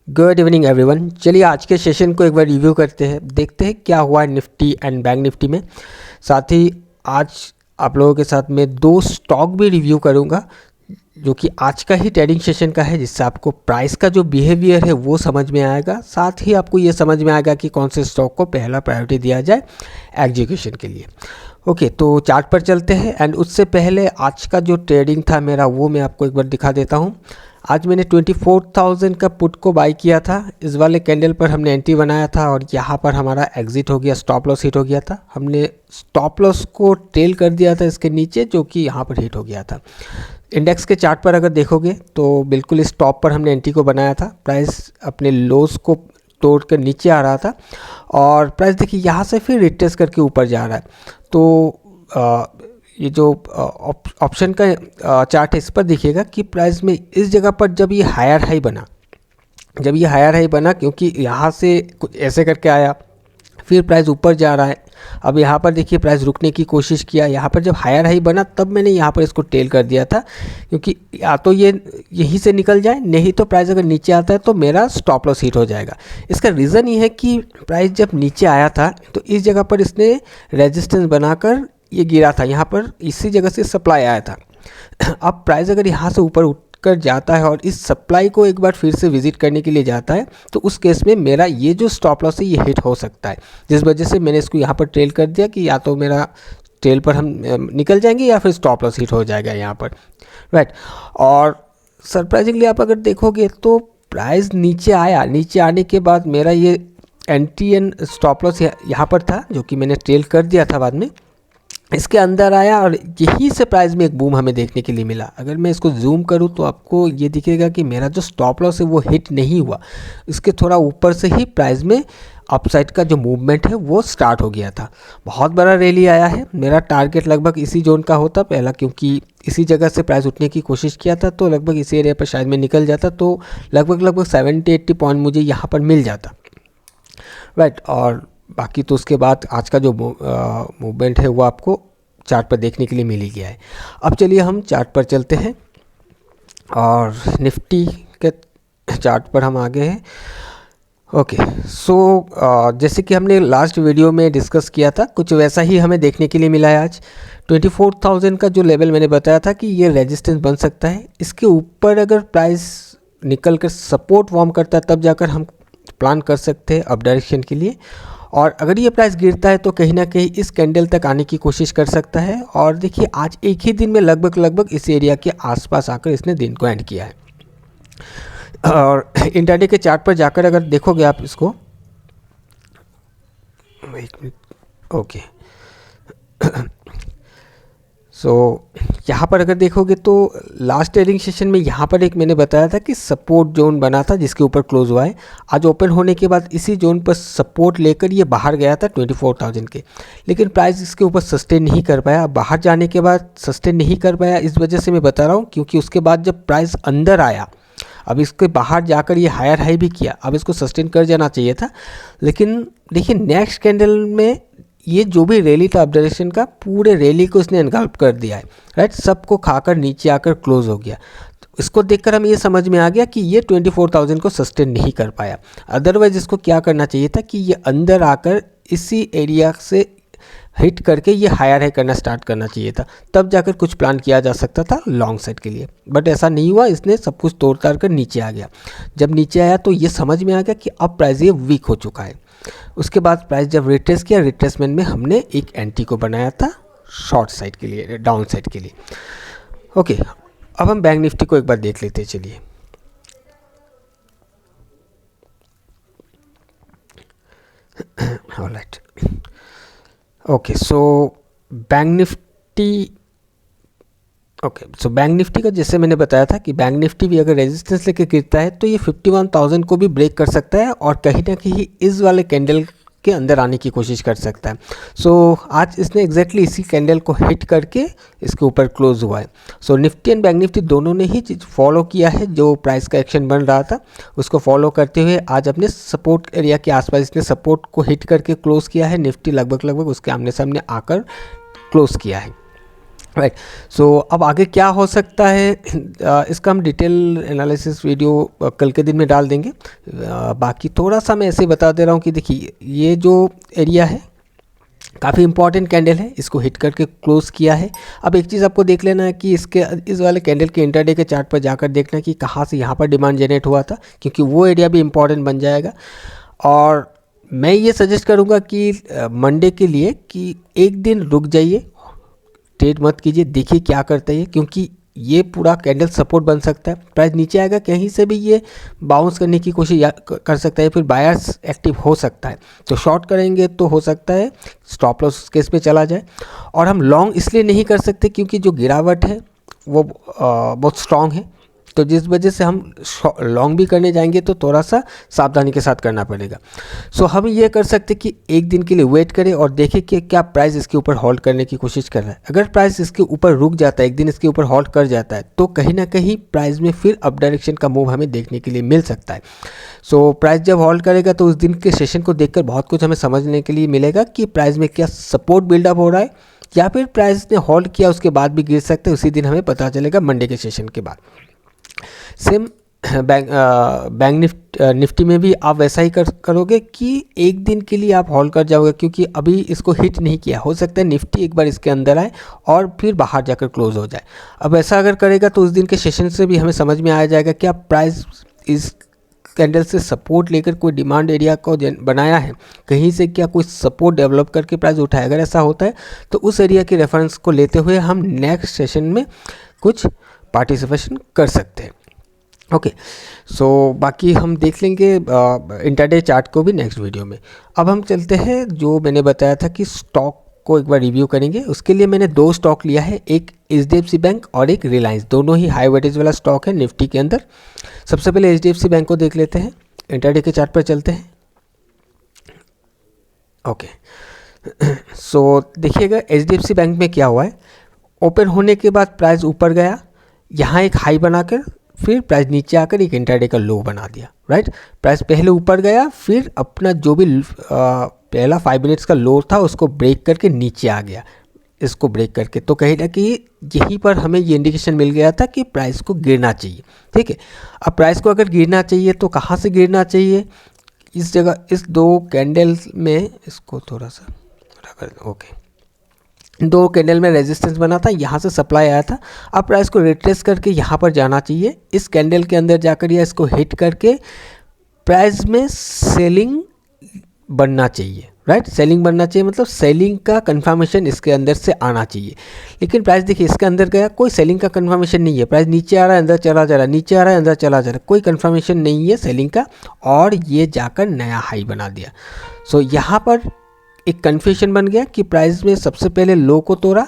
Good evening everyone. चलिए आज के सेशन को एक बार रिव्यू करते हैं, देखते हैं क्या हुआ है निफ्टी एंड बैंक निफ्टी में। साथ ही आज आप लोगों के साथ में दो स्टॉक भी रिव्यू करूंगा जो कि आज का ही ट्रेडिंग सेशन का है, जिससे आपको प्राइस का जो बिहेवियर है वो समझ में आएगा। साथ ही आपको ये समझ में आएगा कि कौन से स्टॉक को पहला प्रायोरिटी दिया जाए एग्जीक्यूशन के लिए। ओके, तो चार्ट पर चलते हैं एंड उससे पहले आज का जो ट्रेडिंग था मेरा वो मैं आपको एक बार दिखा देता हूँ। आज मैंने 24,000 का पुट को बाई किया था। इस वाले कैंडल पर हमने एंट्री बनाया था और यहाँ पर हमारा एग्जिट हो गया, स्टॉप लॉस हिट हो गया था। हमने स्टॉप लॉस को ट्रेल कर दिया था इसके नीचे, जो कि यहाँ पर हिट हो गया था। इंडेक्स के चार्ट पर अगर देखोगे तो बिल्कुल इस टॉप पर हमने एंट्री को बनाया था। प्राइस अपने लोस को तोड़ कर नीचे आ रहा था और प्राइस देखिए यहाँ से फिर रिट्रेस करके ऊपर जा रहा है। तो ये जो ऑप्शन का चार्ट है इस पर देखिएगा कि प्राइस में इस जगह पर जब ये हायर हाई बना, क्योंकि यहाँ से कुछ ऐसे करके आया, फिर प्राइस ऊपर जा रहा है। अब यहाँ पर देखिए प्राइस रुकने की कोशिश किया, यहाँ पर जब हायर हाई बना तब मैंने यहाँ पर इसको टेल कर दिया था, क्योंकि या तो ये यहीं से निकल जाए, नहीं तो प्राइस अगर नीचे आता है तो मेरा स्टॉप लॉस हिट हो जाएगा। इसका रीज़न ये है कि प्राइस जब नीचे आया था तो इस जगह पर इसने रेजिस्टेंस बनाकर ये गिरा था, यहाँ पर इसी जगह से सप्लाई आया था। अब प्राइस अगर यहाँ से ऊपर उठकर जाता है और इस सप्लाई को एक बार फिर से विजिट करने के लिए जाता है तो उस केस में मेरा ये जो स्टॉप लॉस है ये हिट हो सकता है, जिस वजह से मैंने इसको यहाँ पर ट्रेल कर दिया कि या तो मेरा ट्रेल पर हम निकल जाएंगे या फिर स्टॉप लॉस हिट हो जाएगा यहाँ पर, राइट। और सरप्राइजिंगली आप अगर देखोगे तो प्राइस नीचे आया, नीचे आने के बाद मेरा ये एंट्री एंड स्टॉप लॉस यहाँ पर था, जो कि मैंने ट्रेल कर दिया था। बाद में इसके अंदर आया और यहीं से प्राइस में एक बूम हमें देखने के लिए मिला। अगर मैं इसको जूम करूं तो आपको ये दिखेगा कि मेरा जो स्टॉप लॉस है वो हिट नहीं हुआ, इसके थोड़ा ऊपर से ही प्राइस में अपसाइड का जो मूवमेंट है वो स्टार्ट हो गया था। बहुत बड़ा रैली आया है। मेरा टारगेट लगभग इसी जोन का होता पहला, क्योंकि इसी जगह से प्राइस उठने की कोशिश किया था, तो लगभग इसी एरिया पर शायद मैं निकल जाता तो लगभग 70-80 पॉइंट मुझे यहाँ पर मिल जाता, राइट। और बाकी तो उसके बाद आज का जो मूवमेंट है वो आपको चार्ट पर देखने के लिए मिल ही गया है। अब चलिए हम चार्ट पर चलते हैं और निफ्टी के चार्ट पर हम आगे हैं। ओके, सो जैसे कि हमने लास्ट वीडियो में डिस्कस किया था, कुछ वैसा ही हमें देखने के लिए मिला है आज। 24,000 का जो लेवल मैंने बताया था कि ये रेजिस्टेंस बन सकता है, इसके ऊपर अगर प्राइस निकल कर सपोर्ट फॉर्म करता है तब जाकर हम प्लान कर सकते हैं अप डायरेक्शन के लिए। और अगर ये प्राइस गिरता है तो कहीं ना कहीं इस कैंडल तक आने की कोशिश कर सकता है। और देखिए आज एक ही दिन में लगभग इस एरिया के आसपास आकर इसने दिन को एंड किया है। और इंट्राडे के चार्ट पर जाकर अगर देखोगे आप इसको, ओके, सो यहाँ पर अगर देखोगे तो लास्ट ट्रेडिंग सेशन में यहाँ पर एक मैंने बताया था कि सपोर्ट जोन बना था जिसके ऊपर क्लोज हुआ है। आज ओपन होने के बाद इसी जोन पर सपोर्ट लेकर ये बाहर गया था 24,000 के, लेकिन प्राइस इसके ऊपर सस्टेन नहीं कर पाया। बाहर जाने के बाद सस्टेन नहीं कर पाया, इस वजह से मैं बता रहा हूँ, क्योंकि उसके बाद जब प्राइस अंदर आया, अब इसके बाहर जाकर ये हायर हाई भी किया, अब इसको सस्टेन कर जाना चाहिए था। लेकिन देखिए नेक्स्ट कैंडल में ये जो भी रैली था अप डायरेक्शन का, पूरे रैली को इसने एनगल्प कर दिया है, राइट। सबको खाकर नीचे आकर क्लोज हो गया। तो इसको देखकर हमें ये समझ में आ गया कि ये 24,000 को सस्टेन नहीं कर पाया। अदरवाइज इसको क्या करना चाहिए था कि ये अंदर आकर इसी एरिया से हिट करके ये हायर हाई करना स्टार्ट करना चाहिए था, तब जाकर कुछ प्लान किया जा सकता था लॉन्ग साइड के लिए। बट ऐसा नहीं हुआ, इसने सब कुछ तोड़ ताड़ कर नीचे आ गया। जब नीचे आया तो ये समझ में आ गया कि अब प्राइस ये वीक हो चुका है। उसके बाद प्राइस जब रिट्रेस किया, रिट्रेसमेंट में हमने एक एंट्री को बनाया था शॉर्ट साइड के लिए, डाउन साइड के लिए। ओके, अब हम बैंक निफ्टी को एक बार देख लेते हैं, चलिए। Alright, okay, so bank Nifty का जैसे मैंने बताया था कि बैंक निफ्टी भी अगर रेजिस्टेंस लेके गिरता है तो ये 51,000 को भी ब्रेक कर सकता है और कहीं ना कहीं इस वाले कैंडल के अंदर आने की कोशिश कर सकता है। सो आज इसने एग्जैक्टली इसी कैंडल को हिट करके इसके ऊपर क्लोज हुआ है। सो निफ्टी एंड बैंक निफ्टी दोनों ने ही फॉलो किया है, जो प्राइस का एक्शन बन रहा था उसको फॉलो करते हुए आज अपने सपोर्ट एरिया के आसपास इसने सपोर्ट को हिट करके क्लोज किया है। निफ्टी लगभग उसके आमने सामने आकर क्लोज किया है। राइट। सो अब आगे क्या हो सकता है, इसका हम डिटेल एनालिसिस वीडियो कल के दिन में डाल देंगे। बाकी थोड़ा सा मैं ऐसे ही बता दे रहा हूँ कि देखिए ये जो एरिया है काफ़ी इंपॉर्टेंट कैंडल है, इसको हिट करके क्लोज किया है। अब एक चीज़ आपको देख लेना है कि इसके इस वाले कैंडल के इंटरडे के चार्ट पर जाकर देखना कि कहाँ से यहाँ पर डिमांड जनरेट हुआ था, क्योंकि वो एरिया भी इंपॉर्टेंट बन जाएगा। और मैं ये सजेस्ट करूँगा कि मंडे के लिए कि एक दिन रुक जाइए, ट्रेड मत कीजिए, देखिए क्या करता है, क्योंकि ये पूरा कैंडल सपोर्ट बन सकता है। प्राइस नीचे आएगा, कहीं से भी ये बाउंस करने की कोशिश कर सकता है, फिर बायर्स एक्टिव हो सकता है, तो शॉर्ट करेंगे तो हो सकता है स्टॉप लॉस केस पे चला जाए। और हम लॉन्ग इसलिए नहीं कर सकते क्योंकि जो गिरावट है वो बहुत स्ट्रांग है, तो जिस वजह से हम लॉन्ग भी करने जाएंगे तो थोड़ा सा सावधानी के साथ करना पड़ेगा। सो हम ये कर सकते कि एक दिन के लिए वेट करें और देखें कि क्या प्राइस इसके ऊपर होल्ड करने की कोशिश कर रहा है। अगर प्राइस इसके ऊपर रुक जाता है, एक दिन इसके ऊपर होल्ड कर जाता है, तो कहीं ना कहीं प्राइस में फिर अप डायरेक्शन का मूव हमें देखने के लिए मिल सकता है। सो प्राइस जब होल्ड करेगा तो उस दिन के सेशन को देखकर बहुत कुछ हमें समझने के लिए मिलेगा कि प्राइस में क्या सपोर्ट बिल्डअप हो रहा है, या फिर प्राइस ने होल्ड किया उसके बाद भी गिर सकते हैं, उसी दिन हमें पता चलेगा मंडे के सेशन के बाद। सेम बैंक निफ्टी में भी आप वैसा ही करोगे कि एक दिन के लिए आप होल्ड कर जाओगे, क्योंकि अभी इसको हिट नहीं किया, हो सकता है निफ्टी एक बार इसके अंदर आए और फिर बाहर जाकर क्लोज हो जाए। अब ऐसा अगर करेगा तो उस दिन के सेशन से भी हमें समझ में आ जाएगा क्या प्राइस इस कैंडल से सपोर्ट लेकर कोई डिमांड एरिया को बनाया है, कहीं से क्या कोई सपोर्ट डेवलप करके प्राइस उठाए। अगर ऐसा होता है तो उस एरिया के रेफरेंस को लेते हुए हम नेक्स्ट सेशन में कुछ पार्टिसिपेशन कर सकते हैं। ओके, सो बाकी हम देख लेंगे इंटरडे चार्ट को भी नेक्स्ट वीडियो में। अब हम चलते हैं, जो मैंने बताया था कि स्टॉक को एक बार रिव्यू करेंगे। उसके लिए मैंने दो स्टॉक लिया है, एक HDFC बैंक और एक रिलायंस, दोनों ही हाई वेटेज वाला स्टॉक है निफ्टी के अंदर। सबसे पहले HDFC बैंक को देख लेते हैं, इंटरडे के चार्ट पर चलते हैं। ओके, सो देखिएगा HDFC बैंक में क्या हुआ है, ओपन होने के बाद प्राइस ऊपर गया, यहाँ एक हाई बनाकर फिर प्राइस नीचे आकर एक इंटरडे का लो बना दिया। राइट, प्राइस पहले ऊपर गया, फिर अपना जो भी पहला 5 मिनट्स का लो था उसको ब्रेक करके नीचे आ गया, इसको ब्रेक करके। तो कहीं ना कहीं यहीं पर हमें ये इंडिकेशन मिल गया था कि प्राइस को गिरना चाहिए। ठीक है, अब प्राइस को अगर गिरना चाहिए तो कहाँ से गिरना चाहिए, इस जगह, इस दो कैंडल में, इसको थोड़ा सा ओके, दो कैंडल में रेजिस्टेंस बना था, यहाँ से सप्लाई आया था। अब प्राइस को रिट्रेस करके यहाँ पर जाना चाहिए, इस कैंडल के अंदर जाकर या इसको हिट करके प्राइस में सेलिंग बनना चाहिए। राइट, सेलिंग बनना चाहिए मतलब सेलिंग का कंफर्मेशन इसके अंदर से आना चाहिए। लेकिन प्राइस देखिए इसके अंदर गया, कोई सेलिंग का कंफर्मेशन नहीं है, प्राइस नीचे आ रहा है अंदर चला जा रहा है, नीचे आ रहा है अंदर चला जा रहा है, कोई कंफर्मेशन नहीं है सेलिंग का, और ये जाकर नया हाई बना दिया। सो यहाँ पर एक कन्फ्यूजन बन गया कि प्राइस में सबसे पहले लो को तोड़ा,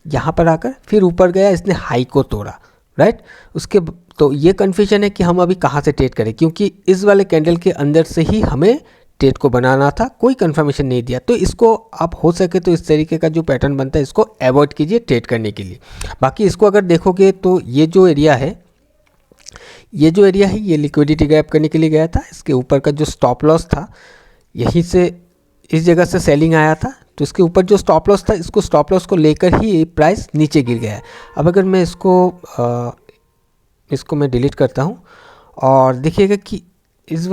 यहाँ पर आकर फिर ऊपर गया, इसने हाई को तोड़ा। राइट, उसके तो ये कन्फ्यूजन है कि हम अभी कहाँ से ट्रेड करें, क्योंकि इस वाले कैंडल के अंदर से ही हमें ट्रेड को बनाना था, कोई कंफर्मेशन नहीं दिया। तो इसको आप हो सके तो इस तरीके का जो पैटर्न बनता है इसको अवॉइड कीजिए ट्रेड करने के लिए। बाकी इसको अगर देखोगे तो ये जो एरिया है, ये लिक्विडिटी गैप करने के लिए गया था। इसके ऊपर का जो स्टॉप लॉस था, यहीं से इस जगह से सेलिंग आया था, तो इसके ऊपर जो स्टॉप लॉस था, इसको स्टॉप लॉस को लेकर ही प्राइस नीचे गिर गया है। अब अगर मैं इसको मैं डिलीट करता हूँ और देखिएगा कि इस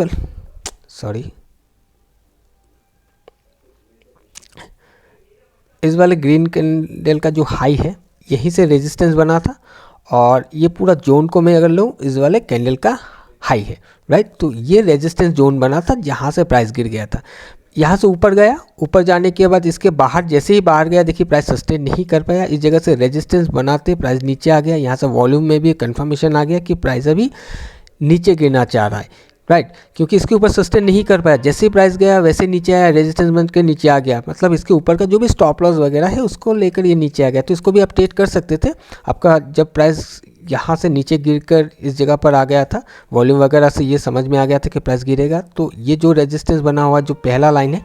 वाले ग्रीन कैंडल का जो हाई है, यहीं से रेजिस्टेंस बना था, और ये पूरा जोन को मैं अगर लूँ, इस वाले कैंडल का हाई है। राइट, तो ये रेजिस्टेंस जोन बना था जहाँ से प्राइस गिर गया था। यहाँ से ऊपर गया, ऊपर जाने के बाद इसके बाहर, जैसे ही बाहर गया देखिए प्राइस सस्टेन नहीं कर पाया, इस जगह से रेजिस्टेंस बनाते प्राइस नीचे आ गया। यहाँ से वॉल्यूम में भी कंफर्मेशन आ गया कि प्राइस अभी नीचे गिरना चाह रहा है। राइट, क्योंकि इसके ऊपर सस्टेन नहीं कर पाया, जैसे ही प्राइस गया वैसे नीचे आया, रेजिस्टेंस बन के नीचे आ गया, मतलब इसके ऊपर का जो भी स्टॉप लॉस वगैरह है उसको लेकर ये नीचे आ गया। तो इसको भी आप ट्रेड कर सकते थे। आपका जब प्राइस यहाँ से नीचे गिरकर इस जगह पर आ गया था, वॉल्यूम वगैरह से ये समझ में आ गया था कि प्राइस गिरेगा, तो ये जो रेजिस्टेंस बना हुआ जो पहला लाइन है,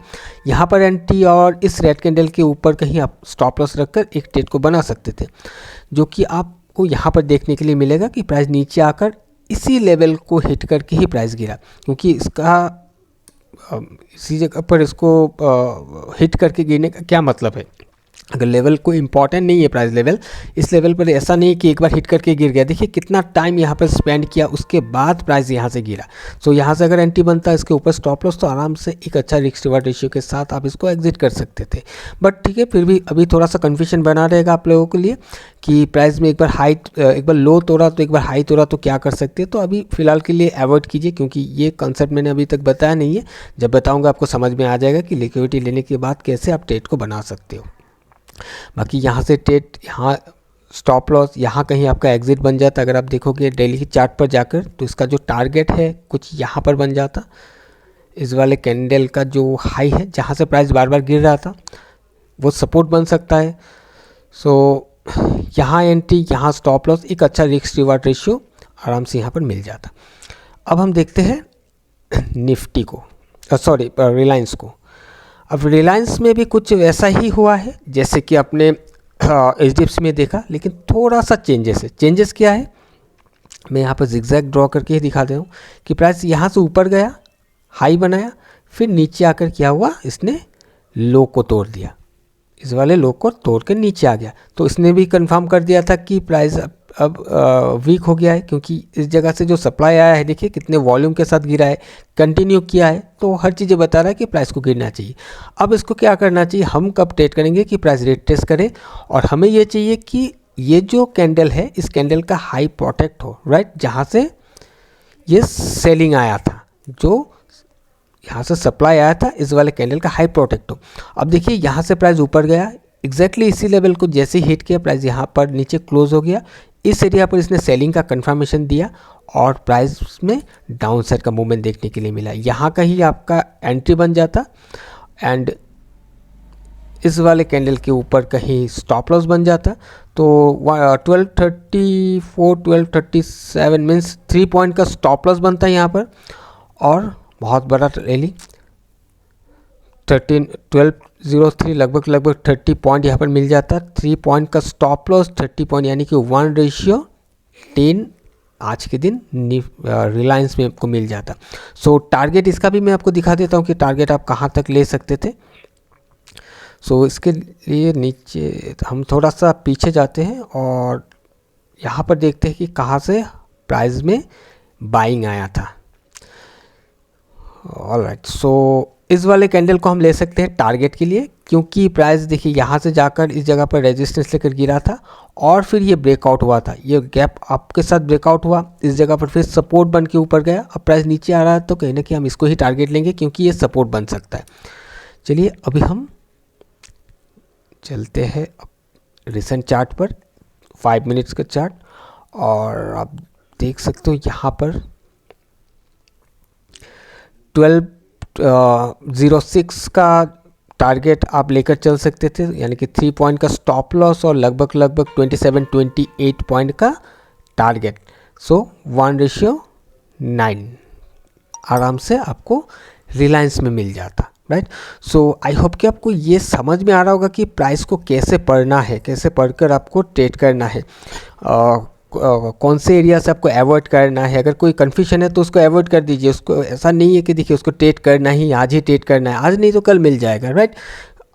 यहाँ पर एंट्री और इस रेड कैंडल के ऊपर कहीं आप स्टॉप लॉस रखकर एक ट्रेड को बना सकते थे, जो कि आपको यहाँ पर देखने के लिए मिलेगा कि प्राइस नीचे आकर इसी लेवल को हिट करके ही प्राइस गिरा, क्योंकि इसका इसी जगह पर इसको हिट करके गिरने का क्या मतलब है, अगर लेवल कोई इंपॉर्टेंट नहीं है प्राइस लेवल, इस लेवल पर ऐसा नहीं कि एक बार हिट करके गिर गया। देखिए कितना टाइम यहाँ पर स्पेंड किया, उसके बाद प्राइस यहाँ से गिरा। सो यहाँ से अगर एंट्री बनता है इसके ऊपर स्टॉप लॉस, तो आराम से एक अच्छा रिस्क रिवार्ड रेशियो के साथ आप इसको एग्जिट कर सकते थे। बट ठीक है, फिर भी अभी थोड़ा सा कन्फ्यूजन बना रहेगा आप लोगों के लिए कि प्राइस में एक बार लो तोड़ा तो एक बार हाई तोड़ा तो क्या कर सकते हैं। तो अभी फिलहाल के लिए अवॉइड कीजिए, क्योंकि ये कॉन्सेप्ट मैंने अभी तक बताया नहीं है। जब बताऊँगा आपको समझ में आ जाएगा कि लिक्विडिटी लेने के बाद कैसे आप ट्रेड को बना सकते हो। बाकी यहाँ से ट्रेड, यहाँ स्टॉप लॉस, यहाँ कहीं आपका एग्जिट बन जाता। अगर आप देखोगे डेली की चार्ट पर जाकर तो इसका जो टारगेट है कुछ यहाँ पर बन जाता। इस वाले कैंडल का जो हाई है जहाँ से प्राइस बार बार गिर रहा था वो सपोर्ट बन सकता है। सो यहाँ एंट्री, यहाँ स्टॉप लॉस, एक अच्छा रिस्क रिवार्ड रेशियो आराम से यहाँ पर मिल जाता। अब हम देखते हैं निफ्टी को, सॉरी रिलायंस को। अब रिलायंस में भी कुछ वैसा ही हुआ है जैसे कि आपने HDFC में देखा, लेकिन थोड़ा सा चेंजेस है। चेंजेस क्या है, मैं यहाँ पर जिगजैग ड्रॉ करके ही दिखा दे रहा हूँ कि प्राइस यहाँ से ऊपर गया, हाई बनाया, फिर नीचे आकर क्या हुआ, इसने लो को तोड़ दिया। इस वाले लो को तोड़ कर नीचे आ गया। तो इसने भी कंफर्म कर दिया था कि प्राइस अब वीक हो गया है, क्योंकि इस जगह से जो सप्लाई आया है देखिए कितने वॉल्यूम के साथ गिरा है, कंटिन्यू किया है। तो हर चीज़ें बता रहा है कि प्राइस को गिरना चाहिए। अब इसको क्या करना चाहिए, हम कब ट्रेड करेंगे कि प्राइस रिट्रेस करे, और हमें ये चाहिए कि ये जो कैंडल है इस कैंडल का हाई प्रोटेक्ट हो, राइट, जहाँ से ये सेलिंग आया था, जो यहाँ से सप्लाई आया था, इस वाले कैंडल का हाई प्रोटेक्ट हो। अब देखिए यहाँ से प्राइस ऊपर गया, एग्जैक्टली इसी लेवल को जैसे ही हिट किया प्राइस यहाँ पर नीचे क्लोज हो गया। इस एरिया पर इसने सेलिंग का कंफर्मेशन दिया और प्राइस में डाउन साइड का मूवमेंट देखने के लिए मिला। यहाँ का ही आपका एंट्री बन जाता एंड इस वाले कैंडल के ऊपर कहीं स्टॉप लॉस बन जाता। तो 1234 1237 मीन्स 3 पॉइंट का स्टॉप लॉस बनता है यहाँ पर, और बहुत बड़ा रैली 1203 लगभग 30 पॉइंट यहाँ पर मिल जाता। 3 पॉइंट का स्टॉप लॉस, 30 पॉइंट, यानी कि 1:10 आज के दिन रिलायंस में आपको मिल जाता। सो टारगेट इसका भी मैं आपको दिखा देता हूँ कि टारगेट आप कहाँ तक ले सकते थे। सो इसके लिए नीचे हम थोड़ा सा पीछे जाते हैं और यहाँ पर देखते हैं कि कहाँ से प्राइस में बाइंग आया था। ऑलराइट, सो इस वाले कैंडल को हम ले सकते हैं टारगेट के लिए, क्योंकि प्राइस देखिए यहाँ से जाकर इस जगह पर रेजिस्टेंस लेकर गिरा था और फिर ये ब्रेकआउट हुआ था। ये गैप आपके साथ ब्रेकआउट हुआ, इस जगह पर फिर सपोर्ट बन के ऊपर गया। अब प्राइस नीचे आ रहा है तो कहीं ना कहीं हम इसको ही टारगेट लेंगे, क्योंकि ये सपोर्ट बन सकता है। चलिए अभी हम चलते हैं रिसेंट चार्ट पर, 5 मिनट्स का चार्ट, और आप देख सकते हो यहाँ पर 1206 का टारगेट आप लेकर चल सकते थे, यानी कि 3 पॉइंट का स्टॉप लॉस और लगभग 27-28 पॉइंट का टारगेट। सो 1:9 आराम से आपको रिलायंस में मिल जाता, राइट। सो आई होप कि आपको ये समझ में आ रहा होगा कि प्राइस को कैसे पढ़ना है, कैसे पढ़कर आपको ट्रेड करना है, कौन से एरिया से आपको अवॉइड करना है। अगर कोई कन्फ्यूजन है तो उसको अवॉइड कर दीजिए। उसको ऐसा नहीं है कि देखिए उसको ट्रेड करना ही, आज ही ट्रेड करना है, आज नहीं तो कल मिल जाएगा, राइट।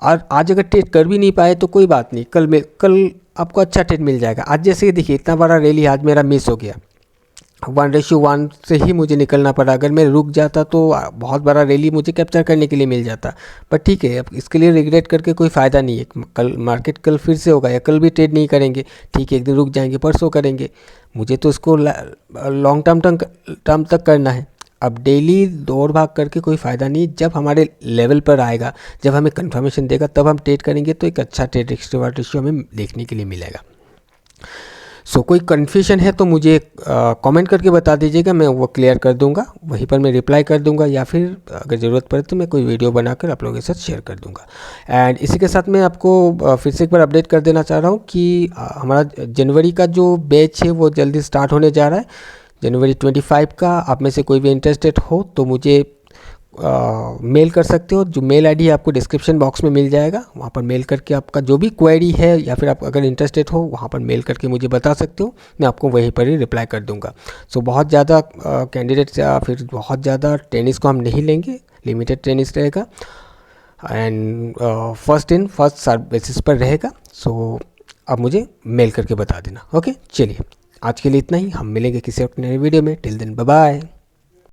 और आज अगर ट्रेड कर भी नहीं पाए तो कोई बात नहीं, कल आपको अच्छा ट्रेड मिल जाएगा। आज जैसे देखिए इतना बड़ा रैली आज मेरा मिस हो गया, 1:1 से ही मुझे निकलना पड़ा। अगर मैं रुक जाता तो बहुत बड़ा रैली मुझे कैप्चर करने के लिए मिल जाता। पर ठीक है, अब इसके लिए रिग्रेट करके कोई फ़ायदा नहीं है। कल मार्केट कल फिर से होगा, या कल भी ट्रेड नहीं करेंगे, ठीक है, एक दिन रुक जाएंगे, परसों करेंगे। मुझे तो इसको लॉन्ग टर्म तक करना है। अब डेली दौड़ भाग करके कोई फ़ायदा नहीं। जब हमारे लेवल पर आएगा, जब हमें कंफर्मेशन देगा, तब हम ट्रेड करेंगे तो एक अच्छा ट्रेड रिस्क रिवार्ड रेशियो हमें देखने के लिए मिलेगा। सो कोई कन्फ्यूजन है तो मुझे कमेंट करके बता दीजिएगा, मैं वो क्लियर कर दूंगा, वहीं पर मैं रिप्लाई कर दूंगा, या फिर अगर ज़रूरत पड़े तो मैं कोई वीडियो बनाकर आप लोगों के साथ शेयर कर दूंगा। एंड इसी के साथ मैं आपको फिर से एक बार अपडेट कर देना चाह रहा हूँ कि हमारा जनवरी का जो बैच है वो जल्दी स्टार्ट होने जा रहा है, जनवरी 25 का। आप में से कोई भी इंटरेस्टेड हो तो मुझे मेल कर सकते हो। जो मेल आईडी है आपको डिस्क्रिप्शन बॉक्स में मिल जाएगा, वहाँ पर मेल करके आपका जो भी क्वेरी है या फिर आप अगर इंटरेस्टेड हो वहाँ पर मेल करके मुझे बता सकते हो, मैं आपको वहीं पर ही रिप्लाई कर दूंगा। सो बहुत ज़्यादा कैंडिडेट्स या फिर बहुत ज़्यादा ट्रेनिंग्स को हम नहीं लेंगे, लिमिटेड ट्रेनिंग्स रहेगा। And first in first serve basis पर रहेगा। सो अब मुझे मेल करके बता देना। ओके, चलिए आज के लिए इतना ही, हम मिलेंगे किसी और नए वीडियो में। Till then bye bye.